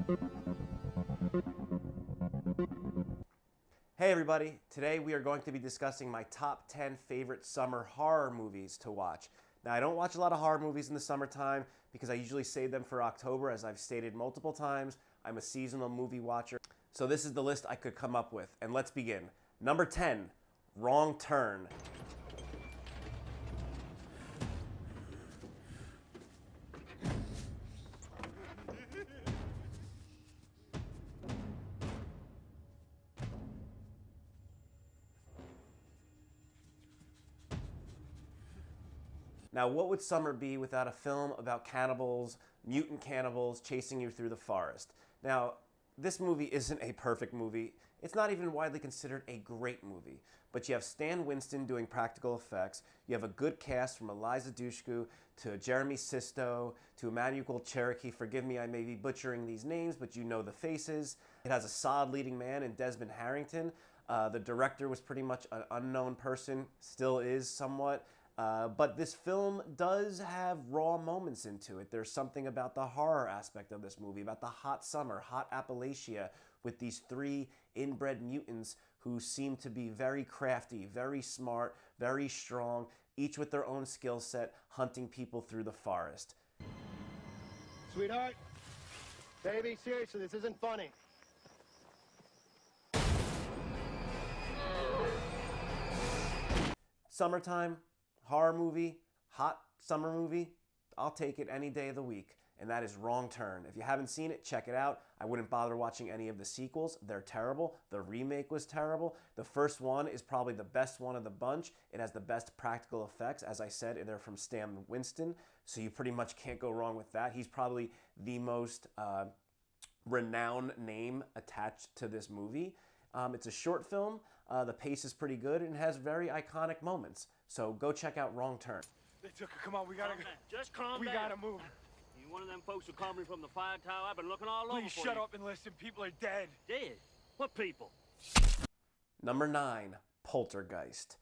Hey everybody, today we are going to be discussing my top 10 favorite summer horror movies to watch. Now I don't watch a lot of horror movies in the summertime because I usually save them for October. As I've stated multiple times, I'm a seasonal movie watcher. So this is the list I could come up with, and let's begin. Number 10, Wrong Turn. Now, what would summer be without a film about cannibals, mutant cannibals chasing you through the forest? Now, this movie isn't a perfect movie. It's not even widely considered a great movie. But you have Stan Winston doing practical effects. You have a good cast from Eliza Dushku to Jeremy Sisto to Emmanuel Cherokee. Forgive me, I may be butchering these names, but you know the faces. It has a solid leading man in Desmond Harrington. The director was pretty much an unknown person, still is somewhat. But this film does have raw moments into it. There's something about the horror aspect of this movie, about the hot summer, hot Appalachia, with these three inbred mutants who seem to be very crafty, very smart, very strong, each with their own skill set, hunting people through the forest. Sweetheart, baby, seriously, this isn't funny. Summertime, horror movie, hot summer movie, I'll take it any day of the week. And that is Wrong Turn. If you haven't seen it, check it out. I wouldn't bother watching any of the sequels. They're terrible. The remake was terrible. The first one is probably the best one of the bunch. It has the best practical effects. As I said, they're from Stan Winston, so you pretty much can't go wrong with that. He's probably the most renowned name attached to this movie. It's a short film. The pace is pretty good and has very iconic moments. So go check out Wrong Turn. They took her. Come on, we gotta go. Just calm down. We gotta move. You one of them folks who called me from the fire tower? I've been looking all over for you. Please shut up and listen. People are dead. Dead? What people? Number 9, Poltergeist.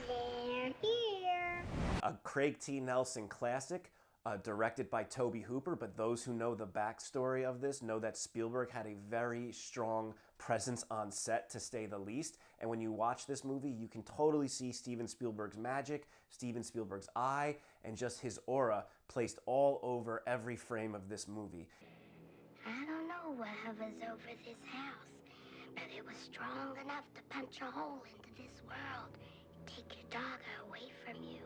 They're here. A Craig T. Nelson classic, directed by Tobe Hooper, but those who know the backstory of this know that Spielberg had a very strong presence on set, to say the least. And when you watch this movie, you can totally see Steven Spielberg's magic, Steven Spielberg's eye, and just his aura placed all over every frame of this movie. I don't know what hovers over this house, but it was strong enough to punch a hole into this world and take your dog away from you.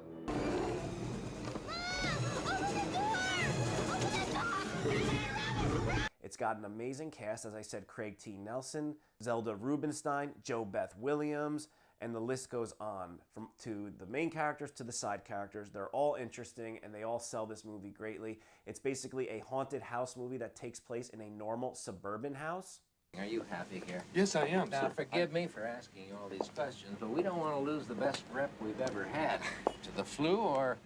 It's got an amazing cast, as I said, Craig T. Nelson, Zelda Rubinstein, Jo Beth Williams, and the list goes on, from to the main characters to the side characters. They're all interesting and they all sell this movie greatly. It's basically a haunted house movie that takes place in a normal suburban house. Are you happy here? Yes, I am, Now, sir. forgive me for asking you all these questions, but we don't want to lose the best rep we've ever had to the flu or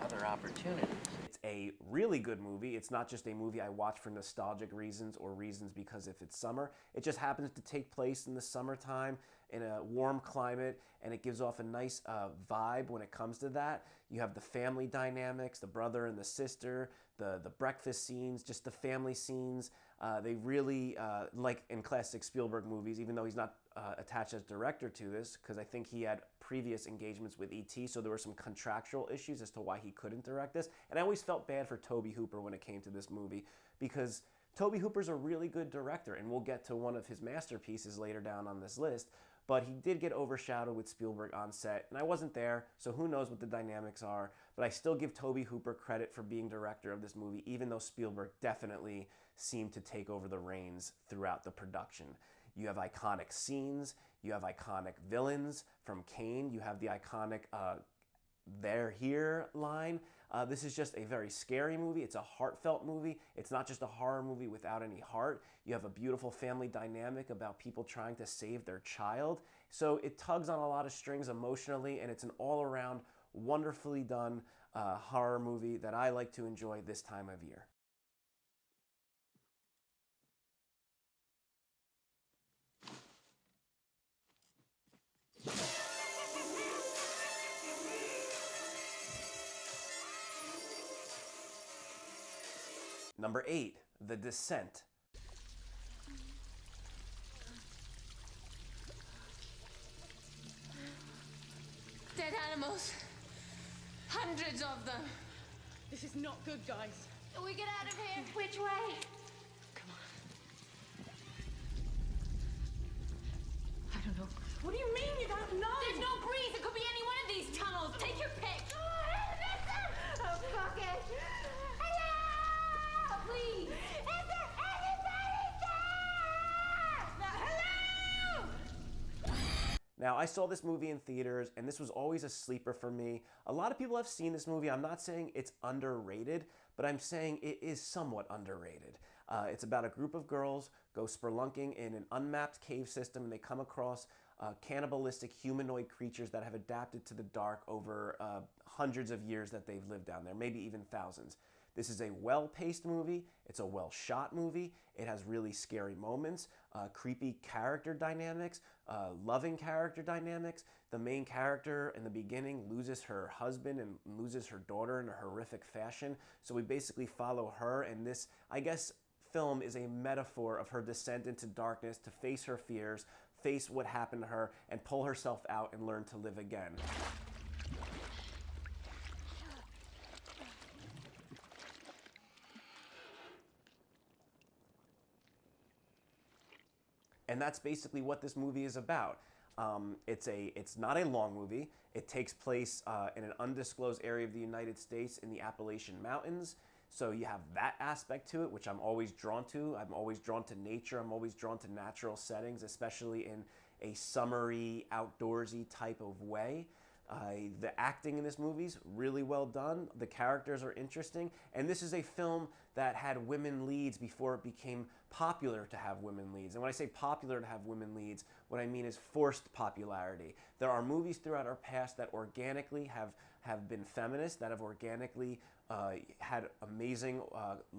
other opportunities. It's a really good movie. It's not just a movie I watch for nostalgic reasons or reasons because if it's summer. It just happens to take place in the summertime in a warm climate, and it gives off a nice vibe when it comes to that. You have the family dynamics, the brother and the sister, the breakfast scenes, just the family scenes. They really, like in classic Spielberg movies, even though he's not attached as director to this, because I think he had previous engagements with E.T., so there were some contractual issues as to why he couldn't direct this. And I always felt bad for Tobe Hooper when it came to this movie, because Tobe Hooper's a really good director, and we'll get to one of his masterpieces later down on this list, but he did get overshadowed with Spielberg on set, and I wasn't there, so who knows what the dynamics are, but I still give Tobe Hooper credit for being director of this movie, even though Spielberg definitely seemed to take over the reins throughout the production. You have iconic scenes, you have iconic villains from Kane, you have the iconic "they're here" line. This is just a very scary movie. It's a heartfelt movie. It's not just a horror movie without any heart. You have a beautiful family dynamic about people trying to save their child. So it tugs on a lot of strings emotionally, and it's an all-around wonderfully done horror movie that I like to enjoy this time of year. Number 8, The Descent. Dead animals. Hundreds of them. This is not good, guys. Can we get out of here? Which way? I don't know. What do you mean you don't know? There's no breeze. It could be any one of these tunnels. Take your pick. Oh, fuck it. Hello! Please. Is there anybody there? Hello! Now, I saw this movie in theaters, and this was always a sleeper for me. A lot of people have seen this movie. I'm not saying it's underrated, but I'm saying it is somewhat underrated. It's about a group of girls go spelunking in an unmapped cave system, and they come across cannibalistic humanoid creatures that have adapted to the dark over hundreds of years that they've lived down there, maybe even thousands. This is a well-paced movie. It's a well-shot movie. It has really scary moments, creepy character dynamics, loving character dynamics. The main character in the beginning loses her husband and loses her daughter in a horrific fashion. So we basically follow her, and this, I guess, film is a metaphor of her descent into darkness to face her fears, face what happened to her, and pull herself out and learn to live again. And that's basically what this movie is about. It's not a long movie. It takes place in an undisclosed area of the United States in the Appalachian Mountains. So you have that aspect to it, which I'm always drawn to. I'm always drawn to nature. I'm always drawn to natural settings, especially in a summery, outdoorsy type of way. The acting in this movie is really well done. The characters are interesting. And this is a film that had women leads before it became popular to have women leads. And when I say popular to have women leads, what I mean is forced popularity. There are movies throughout our past that organically have been feminist, that have organically had amazing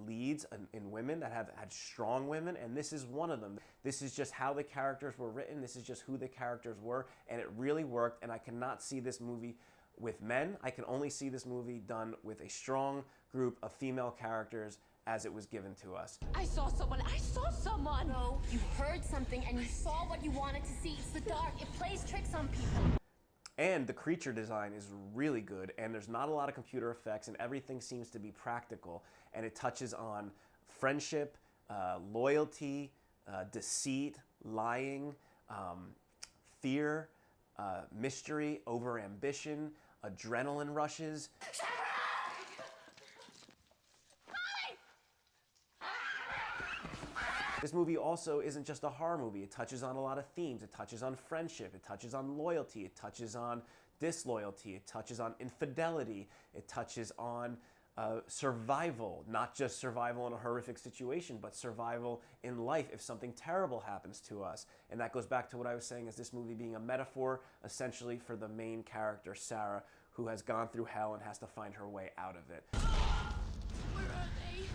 leads in women, that have had strong women, and this is one of them. This is just how the characters were written. This is just who the characters were, and it really worked, and I cannot see this movie with men. I can only see this movie done with a strong group of female characters as it was given to us. I saw someone. I saw someone. No, you heard something and you saw what you wanted to see. It's the dark. It plays tricks on people. And the creature design is really good, and there's not a lot of computer effects, and everything seems to be practical, and it touches on friendship, loyalty, deceit, lying, fear, mystery, overambition, adrenaline rushes. This movie also isn't just a horror movie. It touches on a lot of themes. It touches on friendship. It touches on loyalty. It touches on disloyalty. It touches on infidelity. It touches on survival, not just survival in a horrific situation, but survival in life if something terrible happens to us. And that goes back to what I was saying, is this movie being a metaphor essentially for the main character, Sarah, who has gone through hell and has to find her way out of it. Where are they?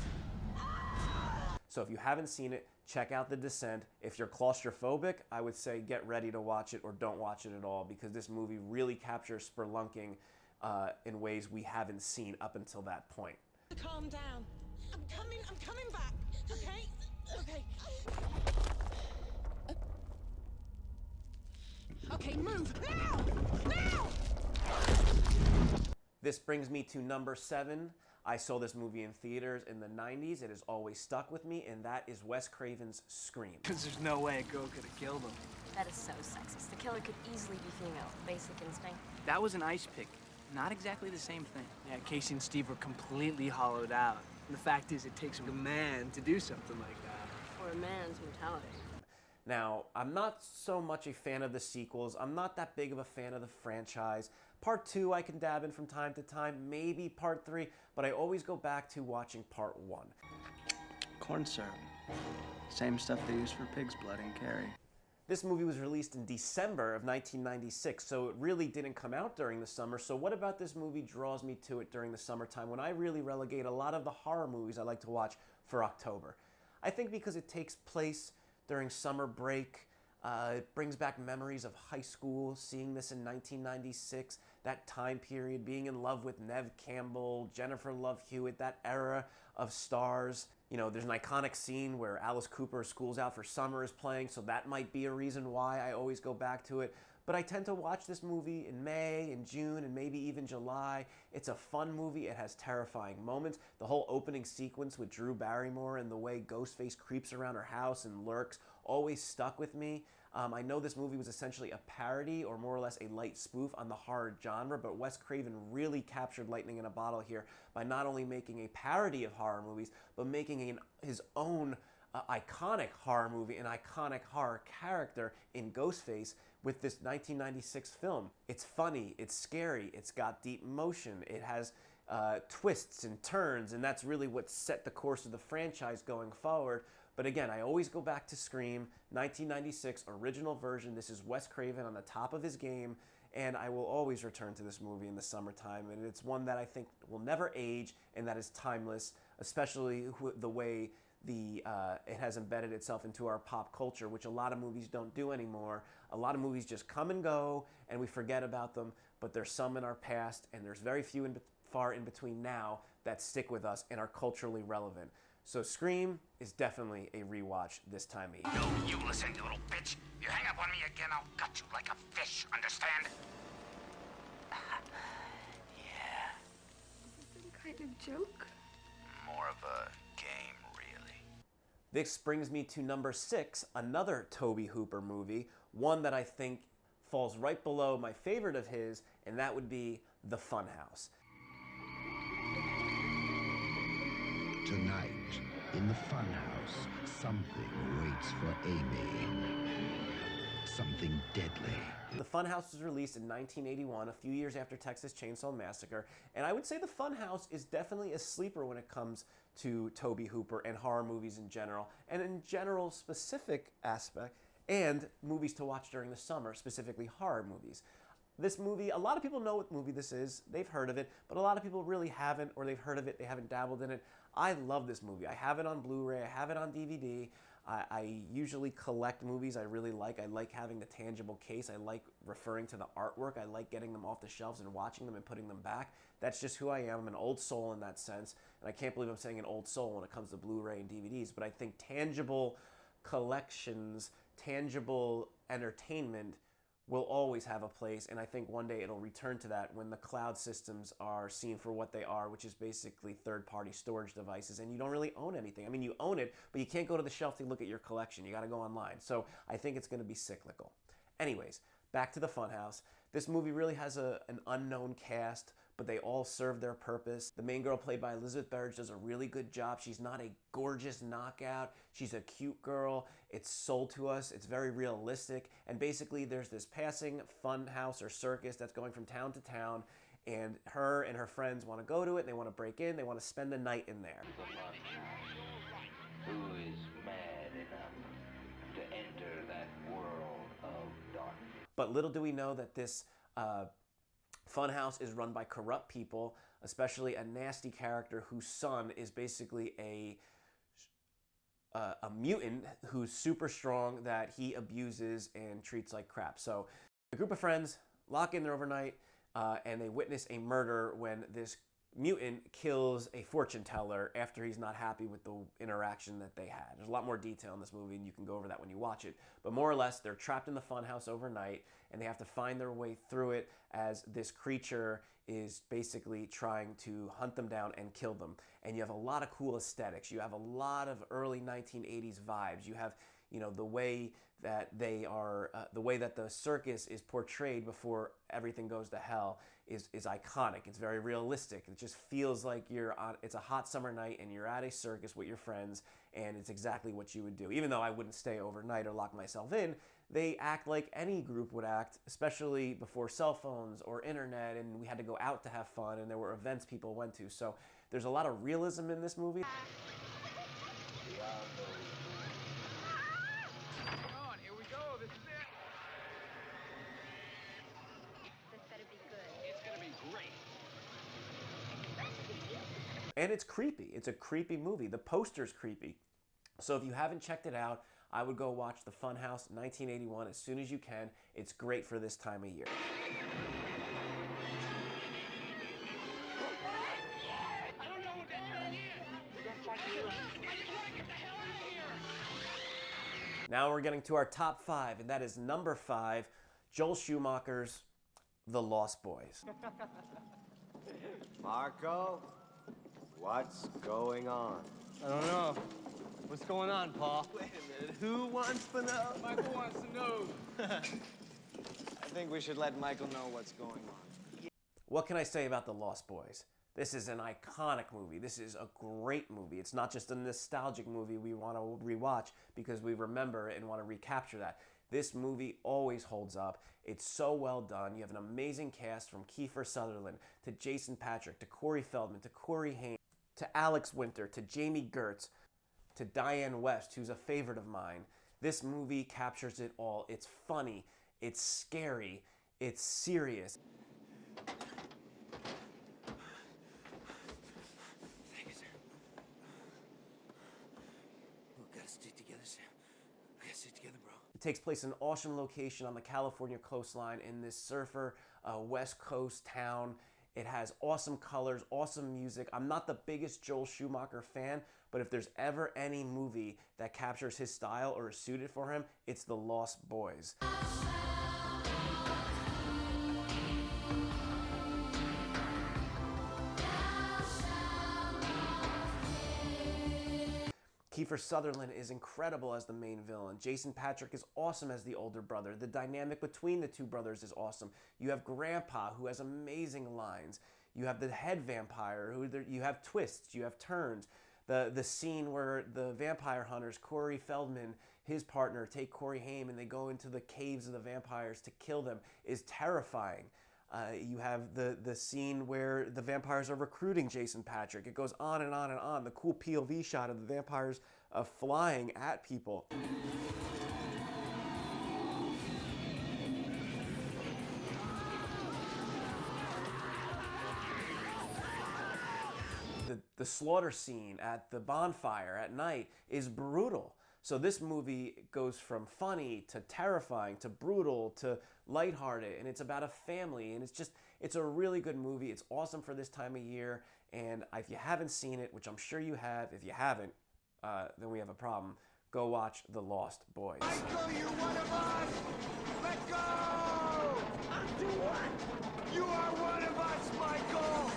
So if you haven't seen it, check out The Descent. If you're claustrophobic, I would say get ready to watch it or don't watch it at all, because this movie really captures spelunking in ways we haven't seen up until that point. Calm down. I'm coming back. Okay? Okay. Okay, move. Now! Now! This brings me to number 7. I saw this movie in theaters in the 90s. It has always stuck with me, and that is Wes Craven's Scream. Because there's no way a girl could have killed him. That is so sexist. The killer could easily be female. Basic instinct. That was an ice pick. Not exactly the same thing. Yeah, Casey and Steve were completely hollowed out. And the fact is, it takes a man to do something like that. Or a man's mentality. Now, I'm not so much a fan of the sequels. I'm not that big of a fan of the franchise. Part 2 I can dab in from time to time, maybe Part 3, but I always go back to watching Part 1. Corn syrup. Same stuff they use for pig's blood in Carrie. This movie was released in December of 1996, so it really didn't come out during the summer. So what about this movie draws me to it during the summertime, when I really relegate a lot of the horror movies I like to watch for October? I think because it takes place during summer break. It brings back memories of high school, seeing this in 1996, that time period, being in love with Nev Campbell, Jennifer Love Hewitt, that era of stars. You know, there's an iconic scene where Alice Cooper's School's Out for Summer is playing, so that might be a reason why I always go back to it. But I tend to watch this movie in May, in June, and maybe even July. It's a fun movie. It has terrifying moments. The whole opening sequence with Drew Barrymore and the way Ghostface creeps around her house and lurks always stuck with me. I know this movie was essentially a parody or more or less a light spoof on the horror genre, but Wes Craven really captured lightning in a bottle here by not only making a parody of horror movies, but making his own iconic horror movie, an iconic horror character in Ghostface with this 1996 film. It's funny, it's scary, it's got deep emotion, it has twists and turns, and that's really what set the course of the franchise going forward. But again, I always go back to Scream, 1996 original version. This is Wes Craven on the top of his game, and I will always return to this movie in the summertime. And it's one that I think will never age and that is timeless, especially the way it has embedded itself into our pop culture, which a lot of movies don't do anymore. A lot of movies just come and go, and we forget about them, but there's some in our past, and there's very few far in between now that stick with us and are culturally relevant. So Scream is definitely a rewatch this time of year. No, you listen, you little bitch. You hang up on me again, I'll gut you like a fish, understand? Yeah. Is this some kind of joke? More of a game, really. This brings me to number 6, another Tobe Hooper movie, one that I think falls right below my favorite of his, and that would be The Funhouse. Tonight, in the funhouse, something waits for Amy. Something deadly. The Funhouse was released in 1981, a few years after Texas Chainsaw Massacre, and I would say The Funhouse is definitely a sleeper when it comes to Tobe Hooper and horror movies in general, and in general specific aspect, and movies to watch during the summer, specifically horror movies. This movie, a lot of people know what movie this is, they've heard of it, but a lot of people really haven't, or they've heard of it, they haven't dabbled in it. I love this movie. I have it on Blu-ray, I have it on DVD. I usually collect movies I really like. I like having the tangible case. I like referring to the artwork. I like getting them off the shelves and watching them and putting them back. That's just who I am. I'm an old soul in that sense. And I can't believe I'm saying an old soul when it comes to Blu-ray and DVDs. But I think tangible collections, tangible entertainment will always have a place, and I think one day it'll return to that when the cloud systems are seen for what they are, which is basically third-party storage devices, and you don't really own anything. I mean, you own it, but you can't go to the shelf to look at your collection. You gotta go online. So I think it's gonna be cyclical. Anyways, back to The Funhouse. This movie really has an unknown cast, but they all serve their purpose. The main girl, played by Elizabeth Berridge, does a really good job. She's not a gorgeous knockout. She's a cute girl. It's sold to us. It's very realistic. And basically, there's this passing fun house or circus that's going from town to town, and her and her friends want to go to it. They want to break in. They want to spend the night in there. Who is mad enough to enter that world of darkness? But little do we know that this Funhouse is run by corrupt people, especially a nasty character whose son is basically a mutant who's super strong that he abuses and treats like crap. So a group of friends lock in there overnight and they witness a murder when this mutant kills a fortune teller after he's not happy with the interaction that they had. There's a lot more detail in this movie, and you can go over that when you watch it. But more or less, they're trapped in the funhouse overnight, and they have to find their way through it as this creature is basically trying to hunt them down and kill them. And you have a lot of cool aesthetics. You have a lot of early 1980s vibes. You have, you know, the way that they are, the way that the circus is portrayed before everything goes to hell is iconic. It's very realistic. It just feels like it's a hot summer night and you're at a circus with your friends, and it's exactly what you would do. Even though I wouldn't stay overnight or lock myself in, they act like any group would act, especially before cell phones or internet, and we had to go out to have fun, and there were events people went to. So there's a lot of realism in this movie. And it's creepy. It's a creepy movie. The poster's creepy. So if you haven't checked it out, I would go watch The Funhouse 1981 as soon as you can. It's great for this time of year. Now we're getting to our top 5, and that is number 5, Joel Schumacher's The Lost Boys. Marco, what's going on? I don't know. What's going on, Paul? Wait a minute, who wants to know? Michael wants to know. I think we should let Michael know what's going on. What can I say about The Lost Boys? This is an iconic movie. This is a great movie. It's not just a nostalgic movie we want to rewatch because we remember it and want to recapture that. This movie always holds up. It's so well done. You have an amazing cast from Kiefer Sutherland to Jason Patric to Corey Feldman to Corey Haim to Alex Winter to Jamie Gertz to Diane West, who's a favorite of mine. This movie captures it all. It's funny. It's scary. It's serious. It takes place in an awesome location on the California coastline in this surfer West Coast town. It has awesome colors, awesome music. I'm not the biggest Joel Schumacher fan, but if there's ever any movie that captures his style or is suited for him, it's The Lost Boys. Kiefer Sutherland is incredible as the main villain. Jason Patric is awesome as the older brother. The dynamic between the two brothers is awesome. You have Grandpa, who has amazing lines. You have the head vampire, you have twists, you have turns. The scene where the vampire hunters, Corey Feldman, his partner, take Corey Haim and they go into the caves of the vampires to kill them is terrifying. You have the scene where the vampires are recruiting Jason Patric. It goes on and on and on. The cool POV shot of the vampires flying at people. The slaughter scene at the bonfire at night is brutal. So this movie goes from funny to terrifying to brutal to lighthearted, and it's about a family, and it's a really good movie. It's awesome for this time of year, and if you haven't seen it, which I'm sure you have, if you haven't, then we have a problem. Go watch The Lost Boys. Michael, you one of us! Let go! Do what? You are one of us, Michael!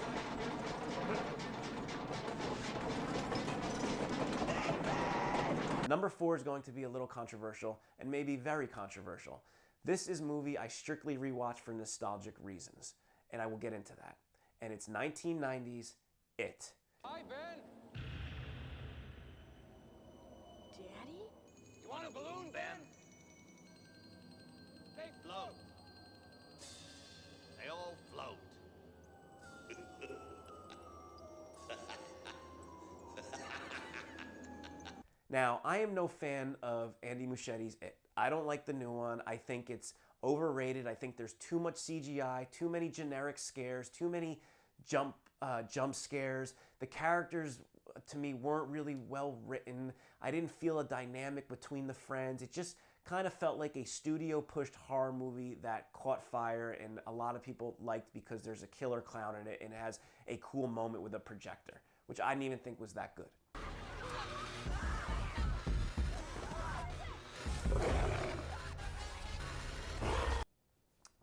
Number 4 is going to be a little controversial and maybe very controversial. This is a movie I strictly rewatch for nostalgic reasons, and I will get into that. And it's 1990's It. Hi, Ben. Daddy? You want a balloon, Ben? They float. They all float. Now, I am no fan of Andy Muschietti's It. I don't like the new one. I think it's overrated. I think there's too much CGI, too many generic scares, too many jump scares. The characters, to me, weren't really well written. I didn't feel a dynamic between the friends. It just kind of felt like a studio-pushed horror movie that caught fire and a lot of people liked because there's a killer clown in it and it has a cool moment with a projector, which I didn't even think was that good.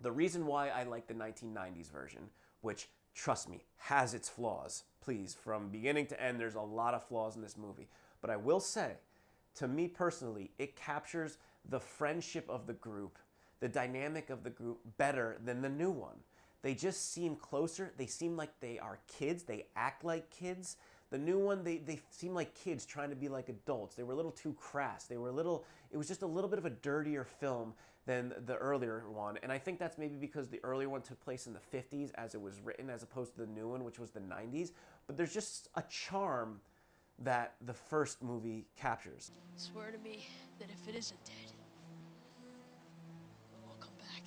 The reason why I like the 1990s version, which, trust me, has its flaws, please, from beginning to end, there's a lot of flaws in this movie. But I will say, to me personally, it captures the friendship of the group, the dynamic of the group better than the new one. They just seem closer. They seem like they are kids. They act like kids. The new one, they seem like kids trying to be like adults. They were a little too crass. It was just a little bit of a dirtier film than the earlier one. And I think that's maybe because the earlier one took place in the 50s as it was written, as opposed to the new one, which was the 90s. But there's just a charm that the first movie captures. Swear to me that if it isn't dead, it will come back.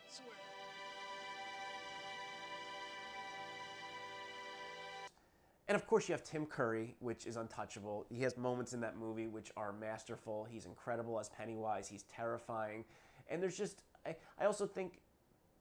Swear. And of course you have Tim Curry, which is untouchable. He has moments in that movie which are masterful. He's incredible as Pennywise. He's terrifying. And there's just, I also think,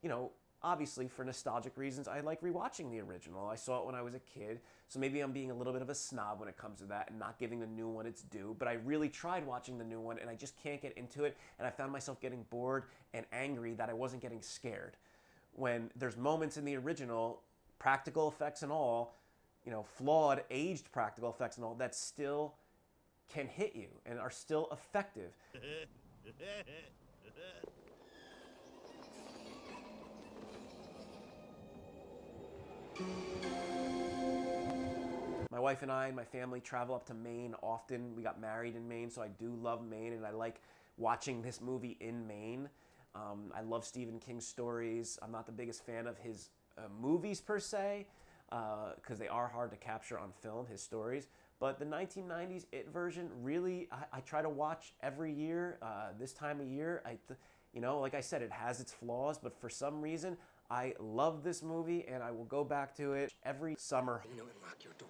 you know, obviously for nostalgic reasons, I like rewatching the original. I saw it when I was a kid, so maybe I'm being a little bit of a snob when it comes to that and not giving the new one its due, but I really tried watching the new one and I just can't get into it, and I found myself getting bored and angry that I wasn't getting scared. When there's moments in the original, practical effects and all, you know, flawed, aged practical effects and all, that still can hit you and are still effective. My wife and I and my family travel up to Maine often. We got married in Maine, so I do love Maine, and I like watching this movie in Maine. I love Stephen King's stories. I'm not the biggest fan of his movies per se, because they are hard to capture on film, his stories. But the 1990s It version, really, I try to watch every year, this time of year. You know, like I said, it has its flaws, but for some reason, I love this movie, and I will go back to it every summer. You know, and lock your door.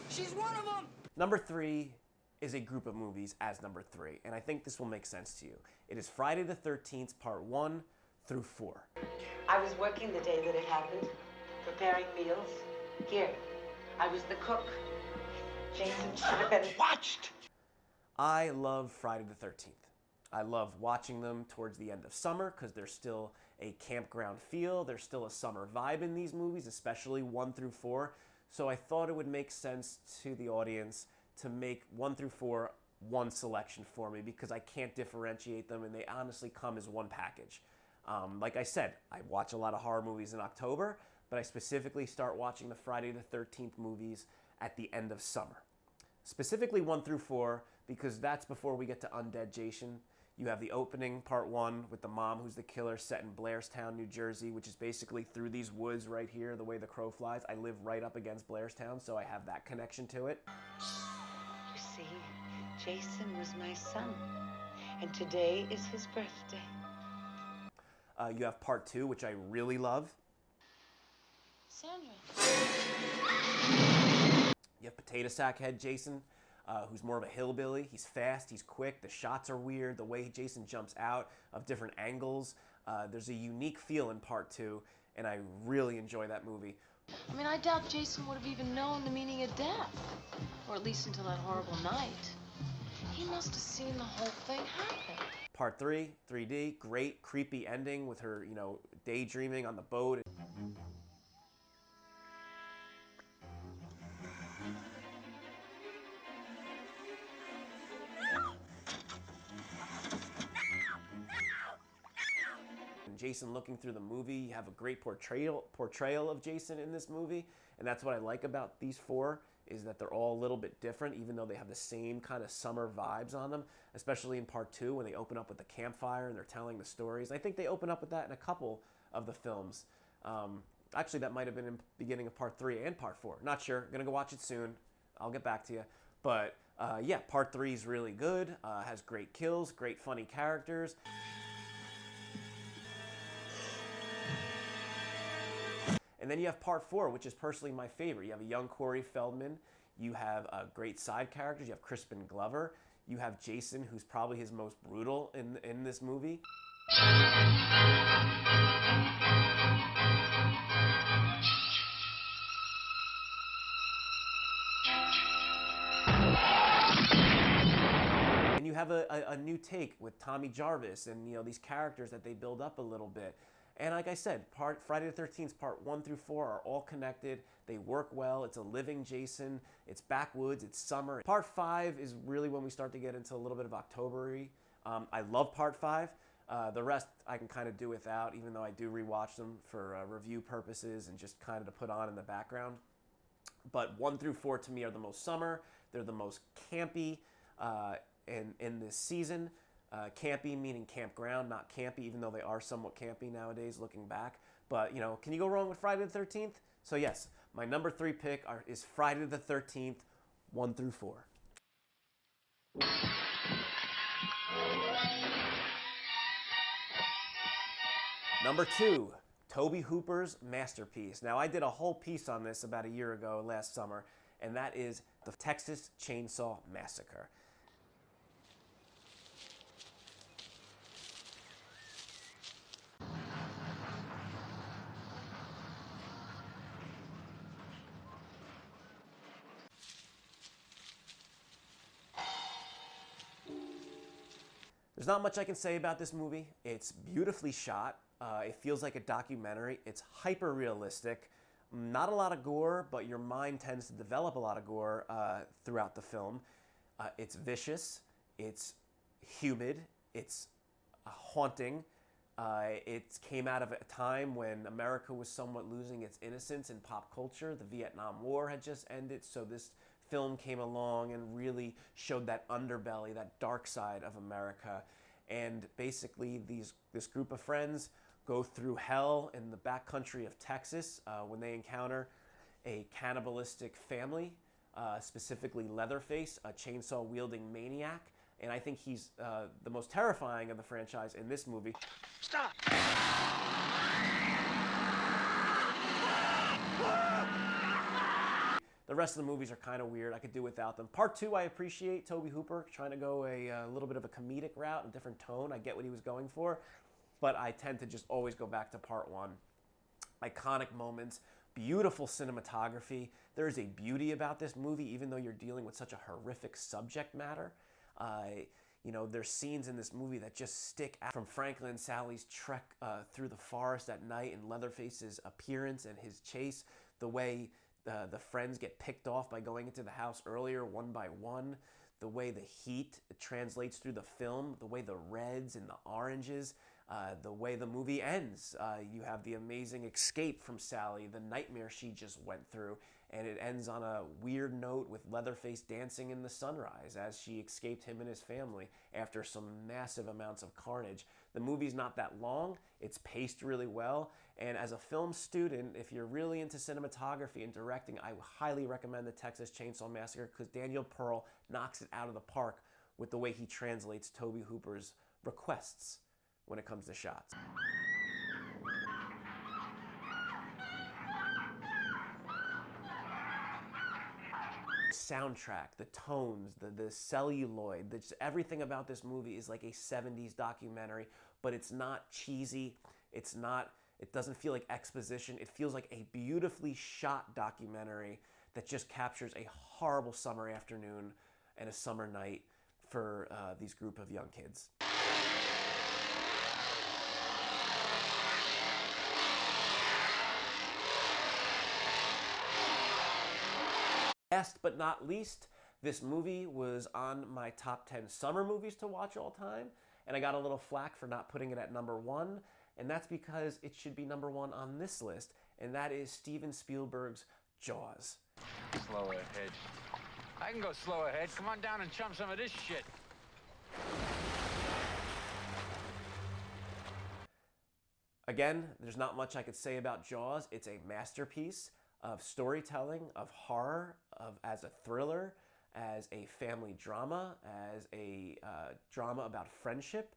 She's one of them! Number 3 is a group of movies as number 3, and I think this will make sense to you. It is Friday the 13th, part 1 through 4. I was working the day that it happened, preparing meals. Here, I was the cook. Jason should have been watched. I love Friday the 13th. I love watching them towards the end of summer because there's still a campground feel. There's still a summer vibe in these movies, especially 1 through 4. So I thought it would make sense to the audience to make 1 through 4 one selection for me because I can't differentiate them and they honestly come as one package. Like I said, I watch a lot of horror movies in October, but I specifically start watching the Friday the 13th movies at the end of summer. Specifically 1 through 4 because that's before we get to Undead Jason. You have the opening, part 1, with the mom who's the killer, set in Blairstown, New Jersey, which is basically through these woods right here, the way the crow flies. I live right up against Blairstown, so I have that connection to it. You see, Jason was my son, and today is his birthday. You have part 2, which I really love. Sandra. You have Potato Sack Head Jason, who's more of a hillbilly. He's fast, he's quick, the shots are weird, the way Jason jumps out of different angles. There's a unique feel in part 2, and I really enjoy that movie. I mean, I doubt Jason would have even known the meaning of death. Or at least until that horrible night. He must have seen the whole thing happen. Part 3, 3D, great creepy ending with her, you know, daydreaming on the boat. Jason looking through the movie. You have a great portrayal of Jason in this movie, and that's what I like about these 4, is that they're all a little bit different, even though they have the same kind of summer vibes on them, especially in part 2 when they open up with the campfire and they're telling the stories. I think they open up with that in a couple of the films. Actually, that might have been in the beginning of part 3 and part 4. Not sure. Gonna go watch it soon. I'll get back to you. But yeah, part 3 is really good. Has great kills, great funny characters. And then you have part 4, which is personally my favorite. You have a young Corey Feldman. You have great side characters. You have Crispin Glover. You have Jason, who's probably his most brutal in this movie. And you have a new take with Tommy Jarvis and, you know, these characters that they build up a little bit. And like I said, Friday the 13th, part 1 through 4 are all connected. They work well. It's a living Jason. It's backwoods. It's summer. Part 5 is really when we start to get into a little bit of October-y. I love part 5. The rest I can kind of do without, even though I do rewatch them for review purposes and just kind of to put on in the background. But 1 through 4 to me are the most summer. They're the most campy in this season. Campy meaning campground, not campy, even though they are somewhat campy nowadays looking back. But, you know, can you go wrong with Friday the 13th? So yes, my number 3 pick is Friday the 13th, 1 through 4. Number 2, Tobe Hooper's masterpiece. Now, I did a whole piece on this about a year ago, last summer, and that is the Texas Chainsaw Massacre. There's not much I can say about this movie. It's beautifully shot. It feels like a documentary. It's hyper realistic. Not a lot of gore, but your mind tends to develop a lot of gore throughout the film. It's vicious. It's humid. It's haunting. It came out of a time when America was somewhat losing its innocence in pop culture. The Vietnam War had just ended, so this film came along and really showed that underbelly, that dark side of America. And basically, this group of friends go through hell in the backcountry of Texas when they encounter a cannibalistic family, specifically Leatherface, a chainsaw-wielding maniac. And I think he's the most terrifying of the franchise in this movie. Stop! The rest of the movies are kind of weird. I could do without them. Part 2, I appreciate Tobe Hooper trying to go a little bit of a comedic route, a different tone. I get what he was going for, but I tend to just always go back to Part 1. Iconic moments, beautiful cinematography. There is a beauty about this movie, even though you're dealing with such a horrific subject matter. You know, there's scenes in this movie that just stick out, from Franklin and Sally's trek through the forest at night and Leatherface's appearance and his chase, the way the friends get picked off by going into the house earlier one by one, the way the heat translates through the film, the way the reds and the oranges, the way the movie ends. You have the amazing escape from Sally, the nightmare she just went through, and it ends on a weird note with Leatherface dancing in the sunrise as she escaped him and his family after some massive amounts of carnage. The movie's not that long, it's paced really well, and as a film student, if you're really into cinematography and directing, I highly recommend the Texas Chainsaw Massacre because Daniel Pearl knocks it out of the park with the way he translates Tobe Hooper's requests when it comes to shots. Soundtrack, the tones, the celluloid, just everything about this movie is like a 70s documentary, but it's not cheesy, it doesn't feel like exposition, it feels like a beautifully shot documentary that just captures a horrible summer afternoon and a summer night for these group of young kids. Last but not least, this movie was on my top 10 summer movies to watch all time, and I got a little flack for not putting it at number 1, and that's because it should be number 1 on this list, and that is Steven Spielberg's Jaws. Slow ahead. I can go slow ahead. Come on down and chum some of this shit. Again, there's not much I could say about Jaws. It's a masterpiece of storytelling, of horror, as a thriller, as a family drama, as a drama about friendship.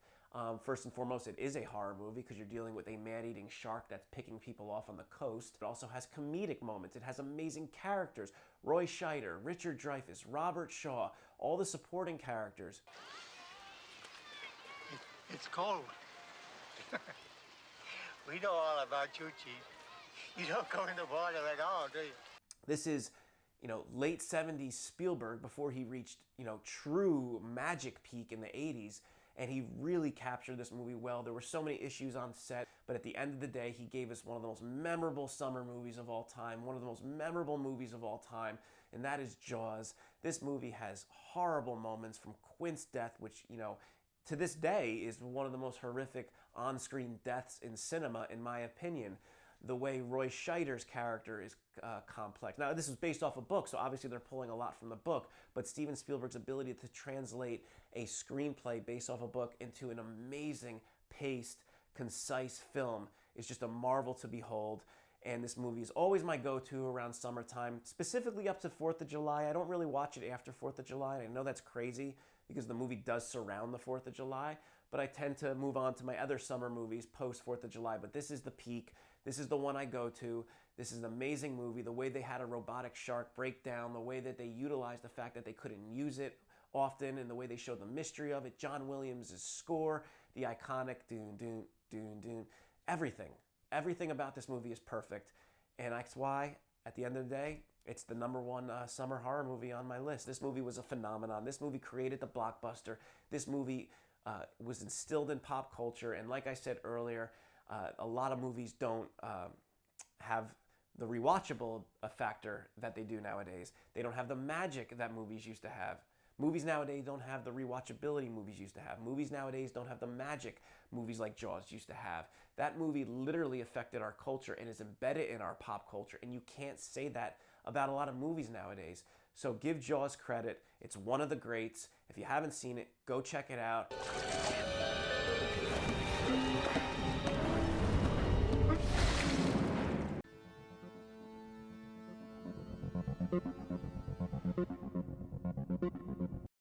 First and foremost, it is a horror movie because you're dealing with a man-eating shark that's picking people off on the coast. It also has comedic moments. It has amazing characters. Roy Scheider, Richard Dreyfuss, Robert Shaw, all the supporting characters. It's cold. We know all about you, Chief. You don't go in the water at all, do you? This is, late 70s Spielberg before he reached, true magic peak in the 80s. And he really captured this movie well. There were so many issues on set, but at the end of the day, he gave us one of the most memorable summer movies of all time, one of the most memorable movies of all time, and that is Jaws. This movie has horrible moments, from Quint's death, which, to this day is one of the most horrific on-screen deaths in cinema, in my opinion. The way Roy Scheider's character is complex. Now, this is based off a book, so obviously they're pulling a lot from the book, but Steven Spielberg's ability to translate a screenplay based off a book into an amazing, paced, concise film is just a marvel to behold. And this movie is always my go-to around summertime, specifically up to 4th of July. I don't really watch it after 4th of July, and I know that's crazy because the movie does surround the 4th of July, but I tend to move on to my other summer movies post 4th of July. But this is the peak. This is the one I go to. This is an amazing movie. The way they had a robotic shark break down, the way that they utilized the fact that they couldn't use it often, and the way they showed the mystery of it. John Williams' score, the iconic doon, doon, doon, doon. Everything about this movie is perfect. And that's why, at the end of the day, it's the #1 summer horror movie on my list. This movie was a phenomenon. This movie created the blockbuster. This movie was instilled in pop culture. And like I said earlier, a lot of movies don't have the rewatchable factor that they do nowadays. They don't have the magic that movies used to have. Movies nowadays don't have the rewatchability movies used to have. Movies nowadays don't have the magic movies like Jaws used to have. That movie literally affected our culture and is embedded in our pop culture. And you can't say that about a lot of movies nowadays. So give Jaws credit. It's one of the greats. If you haven't seen it, go check it out.